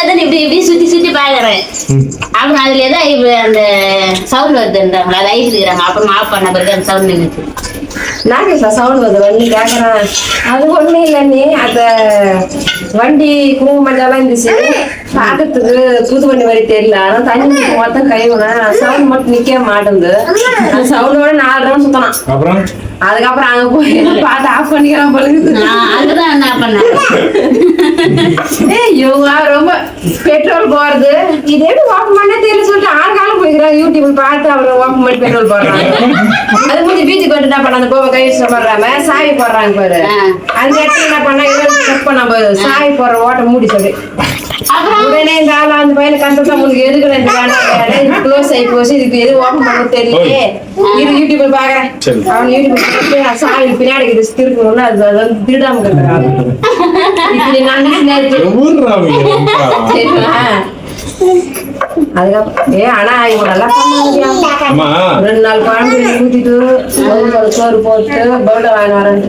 தான் இப்படி சுத்தி பாக்குறேன். அப்புறம் அதுல ஏதாவது அந்த சவுண்ட் வருதுன்றாங்க, அதை ஐட்டுக்கிறாங்க. அப்புறம் ஆஃப் பண்ண பிறகு அந்த சவுண்ட் நின்றுச்சு. நாகேஷா சவுண்ட் வருது வண்டி கேக்குறான். அது ஒண்ணு இல்ல, நீ அந்த வண்டி குங்குமஞ்செல்லாம் இருந்துச்சு பாக்கிறதுக்கு புது வண்டி மாதிரி தெரியல. ஆனா தண்ணி மொத்தம் கைவினேன், சவுண்ட் மட்டும் நிக்க மாட்டேங்குது. அந்த சவுண்டோட 4 ரவுண்ட் சுத்தலாம். அதுக்கப்புறம் அங்க போய் பார்த்து ஆஃப் பண்ணிக்கலாம் பழகுது. அதுதான் என்ன பண்ண இவங்க ரொம்ப பெட்ரோல் போறது இது எப்படி ஓப்பன் பண்ணே தெரியல சொல்லிட்டு ஆள்காலம் போய்க்கிறாங்க. யூடியூப்ல பார்த்து அப்புறம் ஓப்பன் பண்ணி பெட்ரோல் போடுறாங்க. அது முடிஞ்சு வீட்டுக்கு வந்து என்ன பண்ண, அந்த கோவை கை போடுறாம சாவி போடுறாங்க பாரு. அந்த இடத்துல என்ன பண்ணா செக் பண்ண போது சாவி போடுற ஓட்ட மூடி சொல்லி உடனே இந்த ஆள் அந்த பையனை கஷ்டத்தை உங்களுக்கு எதுக்கு இந்த வேலை க்ளோஸ் ஆகி போச்சு, இதுக்கு எது ஓப்பன் பண்ண தெரியலையே, இது யூடியூப்ல பாக்குறேன். அவன் யூடியூப்ல சாவி பின்னாடி திருக்கணும்னு அது வந்து திருடாம கேட்கறாங்க. இப்படி நான் அதுக்கப்புறம் ஆனா இவங்க நல்லா பண்ண 2 நாள் குழம்பு ஊத்திட்டு சோறு போட்டு பவுடர் வாங்கி வரேன்.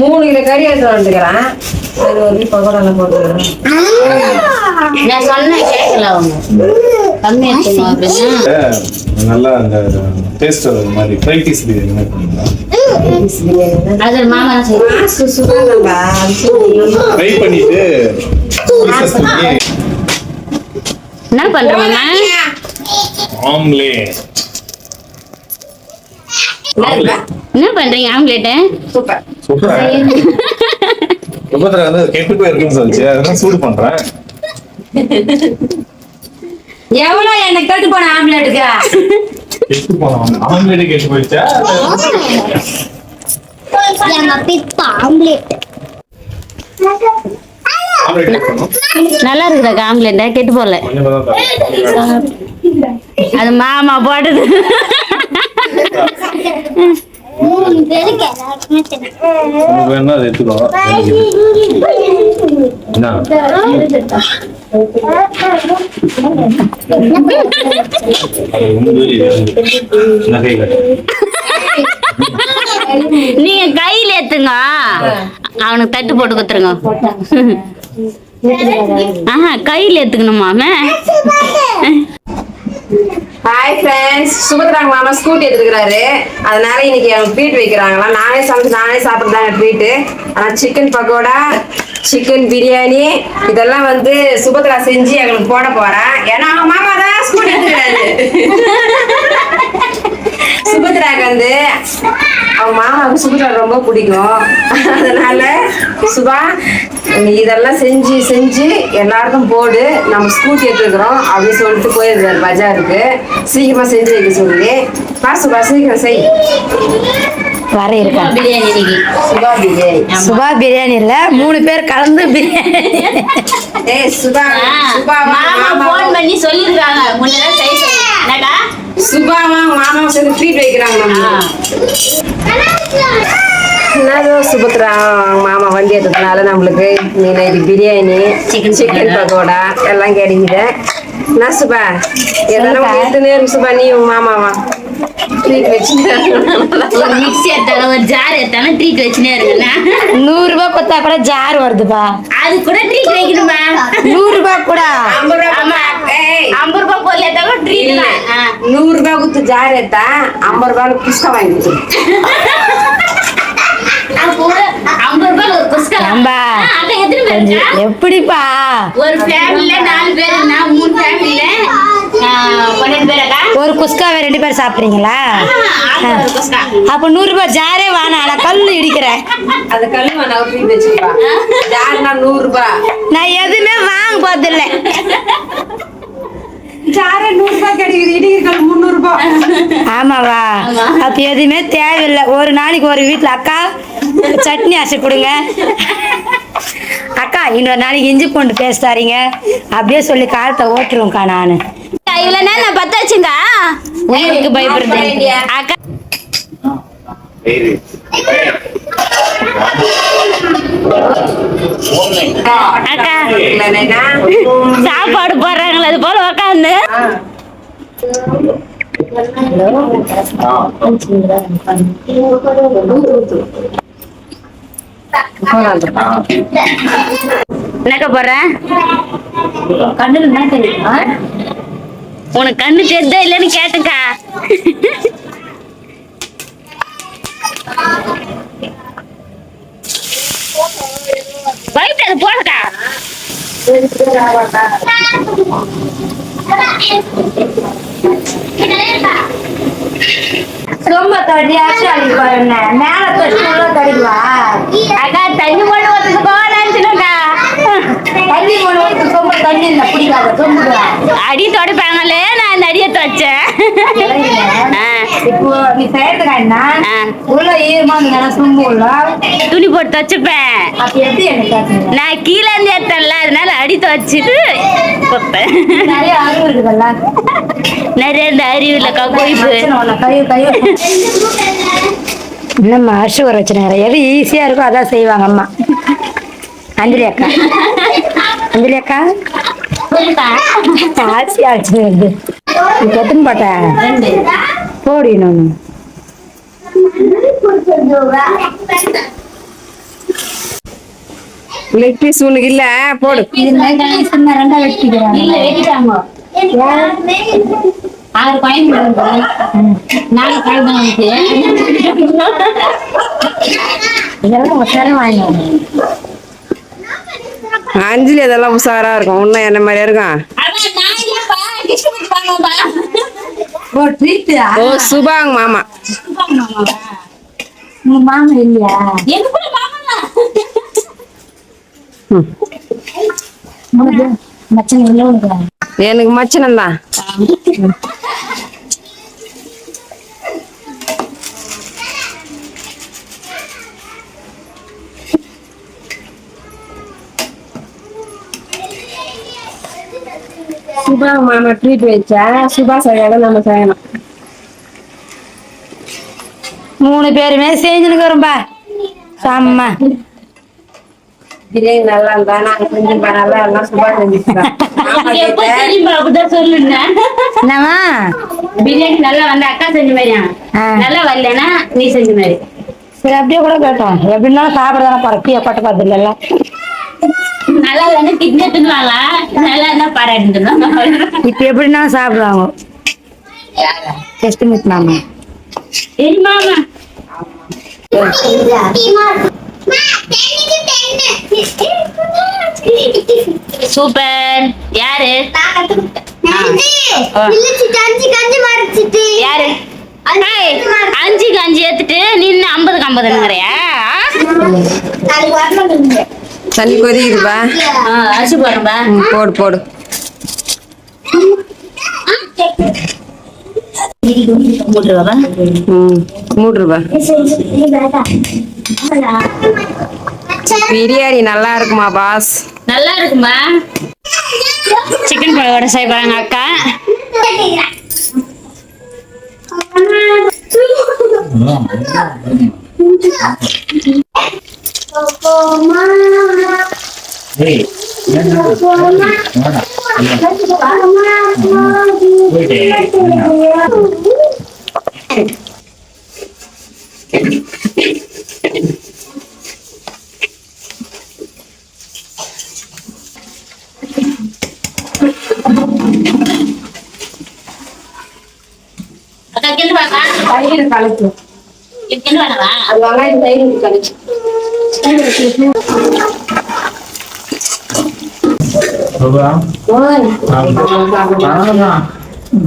3 கிலோ கறி எடுத்து வந்துக்கிறேன். அது ஒரு பகோடா போட்டுக்கிறேன். நான் சொன்னேன் கேட்கல அவங்க. கம்மி எடுத்துக்கணும் அப்படின்னா நல்லா அந்த டேஸ்ட் வர மாதிரி ஃப்ரை பீஸ் பிரியாணி மாதிரி பண்ணுங்க. அது மாமா ஃப்ரை பண்ணிட்டு என்ன பண்றோம் ஆம்லேட். என்ன பண்றீங்க ஆம்லேட்? Super super. சுபத்ரா வந்து கெட்டு போயிருக்குன்னு சொல்லிச்சு, அதனால சூடு பண்றேன். எவ்வளவு எனக்கு கெட்டு போன ஆம்லேட்டுக்கு? கெட்டு போன ஆம்லேட் கெட்டு போயிடுச்சா? நல்லா இருக்குதா ஆம்லேட்? கெட்டு போல. அது மாமா போட்டது. வேணா அதை எடுத்துக்கோ. நீங்க கையில ஏத்துங்க, அவனுக்கு தட்டு போட்டு கொடுத்துருங்க. கையில ஏத்துக்கணுமா? ஹாய் ஃப்ரெண்ட்ஸ், சுபத்ராங்க மாமா ஸ்கூட்டி எடுத்துக்கிறாரு. அதனால இன்னைக்கு அவங்க ட்ரீட் வைக்கிறாங்களா. நானே சமைச்சு நானே சாப்பிட்டுதாங்க ட்ரீட்டு. ஆனால் சிக்கன் பக்கோடா, சிக்கன் பிரியாணி இதெல்லாம் வந்து சுபத்ரா செஞ்சு எங்களுக்கு போட போறேன். ஏன்னா அவங்க மாமா தான் ஸ்கூட்டி எடுத்துக்கிறாரு. சுபத்ராக்கு வந்து அவங்க மாமாவுக்கு சுபத்ரா ரொம்ப பிடிக்கும். அதனால சுபா இதெல்லாம் செஞ்சு செஞ்சு எல்லாருக்கும் போடு, நம்ம ஸ்கூட்டி எடுத்துக்கிறோம் அப்படின்னு சொல்லிட்டு போயிருந்தாரு பஜாருக்கு. சீக்கிரமா செஞ்சு வைக்க சொல்லி. சுபா சீக்கிரம் செய். வர இருக்கா பிரியாணி? சுபா பிரியாணி. சுபா பிரியாணி இல்ல, 3 பேர் கலந்து பிரியாணி. சுபா சுபா மாமா போன் பண்ணி சொல்லிருக்காங்க முன்னதான் செய்ய சொல்லுடா. சுபாவா மாமாவை சேர்ந்து ட்ரீட் வைக்கிறாங்க. நம்ம சுபத்ரா மாமா வண்டி எடுத்ததுனால நம்மளுக்கு நைட்டு பிரியாணி, சிக்கன் பக்கோடா எல்லாம் கிடைக்குது. நான் சுபா எதனா எடுத்துனே இருக்கு. சுபா நீ மாமாவா ட்ரீட் வச்சுட்டு ஒரு மிக்ஸி எடுத்தாலும் ஒரு ஜார் எடுத்தாலும் ட்ரீட் வச்சுனே இருக்குண்ணா. 100 ரூபாய் கொடுத்தா கூட ஜார் வருதுப்பா. அது கூட ட்ரீட் வைக்கணுமா? 100 ரூபாய் கூட 50 ரூபாய் பொருள் எடுத்தாலும் ட்ரீட். 100 ரூபாய் கொடுத்து ஜார் எடுத்தா 50 ரூபாய் புஸ்கா வாங்கி கொடுத்து. 50 ரூபாய் ஒரு புஸ்கா. எப்படிப்பா? ஒரு ஃபேமிலில 4 பேருன்னா 3 ஃபேமிலில 12 பேரா? ஒரு குஸ்காவை 2 பேர் சாப்பிடுறீங்களா? அப்ப 100 ரூபாய் ஜாரே வானா, நான் கல்லு இடிக்கிறேன். அந்த கல்லு வேணா ட்ரீட் வச்சுப்பா. ஜார்னா 100 ரூபாய். நான் எதுவுமே வாங்க போதில்லை. ஜாரே 100 ரூபாய் கிடைக்குது, இடிக்கிற 300 ரூபாய். ஆமாவா? அப்ப எதுவுமே தேவையில்லை. ஒரு நாளைக்கு ஒரு வீட்டுல அக்கா சட்னி அரைச்சி கொடுங்க, அக்கா இன்னொரு நாளைக்கு இஞ்சி பூண்டு பேஸ்ட் தரீங்க அப்படியே சொல்லி காலத்தை ஓட்டுருவோம்க்கா. நானு இவ்வளவு நேரம் நான் பத்தாச்சுங்க. உயிருக்கு பயப்படுறேன் அக்கா. அக்கா சாப்பாடு போடுறாங்களா அது போல உக்காந்து என்னக்கா போடுற கண்ணுல என்ன தெரியுமா உனக்கு கண்ணு தெரியுதா இல்லன்னு கேட்டுக்கா பயப்படாது போடுக்கா ரொம்ப தடி ஆச்சாலி பாருங்க மேல தொட்டு உள்ள தடிவா அக்கா தண்ணி போட்டு ஒருத்துக்கு போகலான்னுச்சுக்கா தண்ணி போடுவது ரொம்ப தண்ணி இல்லை பிடிக்காத சொம்புடுவா அடி தொடப்பாங்களே நான் அந்த அடியை துவைச்சேன் இப்போ நீ செய்யறதுக்கா என்ன ஆ. உள்ள ஈரமா இருந்தா சொம்பு உள்ள துணி போட்டு துவைச்சுப்பேன் அப்ப எப்படி எனக்கு காட்டுங்க நான் கீழே இருந்து ஏத்தல அதனால அடி துவைச்சிட்டு வைப்பேன் நிறைய அறிவு இருக்குல்ல நிறைய இந்த அறிவு இல்லக்கா கொய்ப்பு என்னம்மா அரிசி ஊற வச்சு நேரம் எது ஈஸியா இருக்கோ அதான் செய்வாங்க அம்மா அஞ்சலி அக்கா அஞ்சலி அக்கா அரிசி அரைச்சு வருது இப்போ எத்தனை போட்டேன் போடணும் லெக் பீஸ் உனக்கு இல்ல போடு ரெண்டா வெட்டிக்கிறாங்க இல்ல வெட்டிட்டாங்க 6 பாயிண்ட் 4 பாயிண்ட் இதெல்லாம் ஒட்டாரம் வாங்கினோம் அஞ்சலி அதெல்லாம் உஷாரா இருக்கும் இன்னும் என்ன மாதிரியா இருக்கும் ஓ ட்ரீட்டா ஓ சுபாங் மாமா உங்க மாமா இல்லையா உனக்கு மச்சன் இல்லை உனக்கு எனக்கு மச்சனம் தான் சுபாங் மாமா ட்ரீட் வச்சா சுபா செய்யணும் நம்ம செய்யணும் 3 பேருமே செஞ்சுருக்கிறோம்பா செம்ம பிரியாணி நல்லா இருந்தா நாங்க செஞ்சு நல்லா எல்லாம் சுபா செஞ்சுக்கிறோம் எப்ப தெரியுமா அப்படிதான் சொல்லுங்க என்னம்மா பிரியாணி நல்லா வந்து அக்கா செஞ்ச மாதிரியா ஆ. நல்லா வரலன்னா நீ செஞ்ச மாதிரி சரி அப்படியே கூட கேட்டோம் எப்படின்னாலும் சாப்பிடதானே பறக்கி எப்பட்ட பார்த்து இல்லைல்ல நல்லா வந்து கிட்னி தின்னுவாங்க நல்லா இருந்தா பாராட்டுவாங்க இப்போ எப்படின்னாலும் சாப்பிடுவாங்க டெஸ்ட் மிஸ் மாமா தெரியுமாமா சூப்பர் யாரு யாரு ஏய், 5க்கு 5 ஏத்துட்டு நின்னு 50க்கு 50ங்கறியா தண்ணி கொதிக்குதுப்பா அரிசி போடுறா போடு போடு மூட்டுருவா மூடுருப்பா பிரியாணி நல்லா இருக்குமா பாஸ் நல்லா இருக்குமா சிக்கன் பழவோட செய்ய போறாங்க அக்கா அக்கா கிண்டு வாக்கா தயிர் கலக்கு கிண்டு வேணவா அது வெங்காயம் தயிர் கலக்கு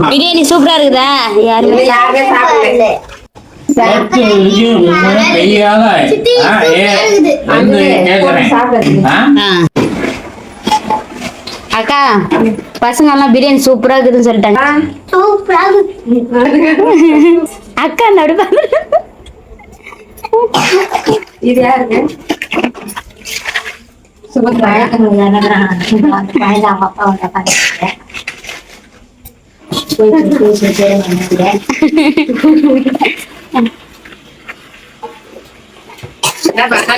பிரியாணி சூப்பரா இருக்குதா யாருமே யாருமே சாப்பிடல அக்கா பசங்க எல்லாம் பிரியாணி சூப்பரா இருக்குதுன்னு சொல்லிட்டாங்க அக்கா நடுப்பா இது யாருக்கு சுபத்ரா என்ன